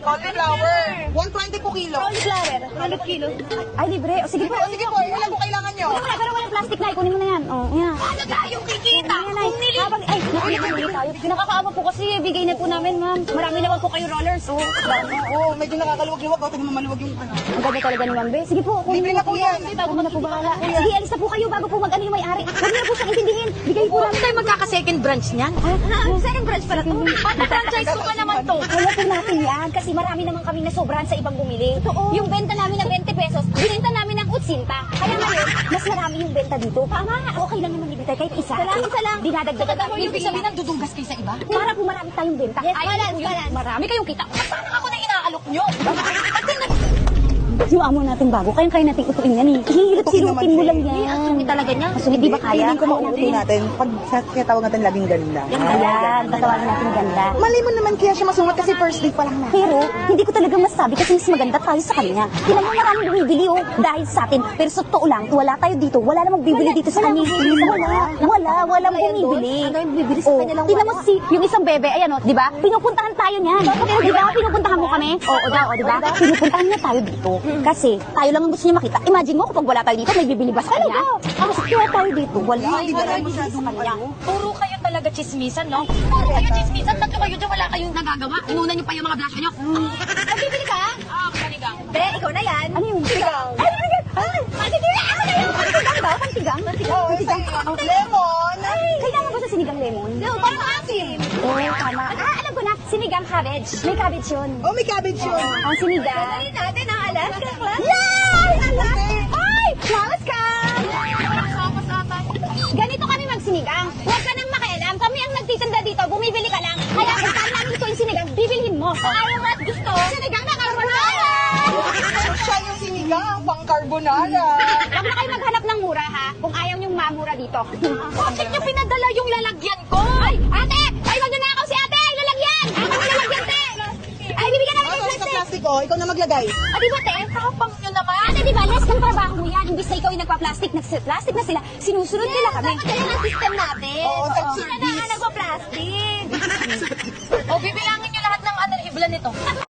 Cauliflower. 120 po kilo. Cauliflower. 100 kilo. Ay, libre. O, sige po. O, sige po, ilan po kailangan nyo? Wala, pero walang plastic na. Kunin mo na yan. O, yan. Ano tayong kikita? Kung nili... Ay, nakakita tayo. Nakakaawa po kasi bigay na po namin, ma'am. Marami naman po kayo rollers. O, Oo, medyo nakakalawag-luwag. Bakit naman maluwag yung ano? ang ganda talaga ni Ma'am Be. Sige po, kunin Libre mo na po yan. Bago na po bahala. Sige, alis na po kayo bago po mag-ano yung may-ari. Huwag niyo na po siyang intindihin. Bigay po namin. Tayo magkaka-second branch niyan? Second branch pala to. Franchise ko pa naman to. Kaya po natin yan kasi marami naman kami nasobrahan sa ibang bumili. Yung benta namin ng 20 pesos, binenta namin ng 80. Kaya ngayon, mas marami yung benta dito. Tama, okay lang naman ibigay kahit isa. Isa lang. Dinadagdagan namin Yung ibig sabihin ng dudugas kayo sa iba? para po marami tayong benta. Yes, Ay, balance, po yun. balance. Marami kayong kita. Parang ako na inaalok nyo. Yung amo natin bago, kaya natin utuin yan eh. Hihilot-silutin mo lang yan. Masungit talaga niya. Masungit, di ba kaya? Feeling ko mauuto natin. Pag tinatawag natin laging ganda. Ayan, tatawagan natin ganda. Mali mo naman kaya siya masungat kasi first day pa lang na. Pero, hindi ko talaga masabi kasi mas maganda tayo sa kanya. Tingnan mo maraming bumibili oh, dahil sa atin. Pero sa totoo lang, wala tayo dito. Wala namang bibili dito sa kanya. Walang bumibili. Ano yung bibili sa kanya lang? Tingnan mo si, yung isang bebe, ayan o, di ba? Pinupuntahan tayo niyan. Di ba? Pinupuntahan mo kami. Oo daw, di ba? Pinupuntahan niya tayo dito. Kasi, tayo lang ang gusto niya makita. Imagine mo, kapag wala tayo dito, may bibili ba sa kanya? Kaya tayo dito, wala. Hindi ba May bibili sa kanya. Puro kayo talaga chismisan, no? Puro kayo chismisan. Tatlo kayo dyan, wala kayong nagagawa. Inuna nyo pa yung mga blusher nyo. Magbibili ka? Kanigang. Be, ikaw na yan. Ano yung sigang? Ay, sige, ako na yan. Pantigang ba? Pantigang? Pantigang. Lemon! Kailangan ko sa sinigang lemon. No, parang asim. Oo, tama. Alam ko na. Sinigang cabbage. May cabbage yun. Oh, may cabbage yun. Ang sinigang. Dali natin ang Alaska class. Yay! Ay! Flowers ka! Sapas ata. Ganito kami magsinigang. Huwag ka nang makialam. Kami ang nagtitinda dito. Bumibili ka lang. Kaya kung saan namin gusto yung sinigang, bibilhin mo. Kung ayaw mo at gusto, sinigang na carbonara! Siya yung sinigang, pang carbonara. Huwag na kayo maghanap ng mura, ha? Kung ayaw niyong mamura dito. Bakit nyo pinadala yung lalagyan ko? Ay, ate! Ay, magnanakaw si ate! Lalagyan! Ako na lalagyan, te! Ay, bibigyan namin ng Ano sa plastic! plastic oh, ikaw na maglagay. Ah, di ba, te? Tapang nyo naman. Ate, di ba, less ng trabaho mo yan. Imbis na ikaw yung nagpa-plastic, nagsi-plastic na sila. Sinusunod nila kami. Kaya ang system natin. Oo, Sila na nga nagpa-plastic. O, bibilangin nyo lahat ng iblan nito.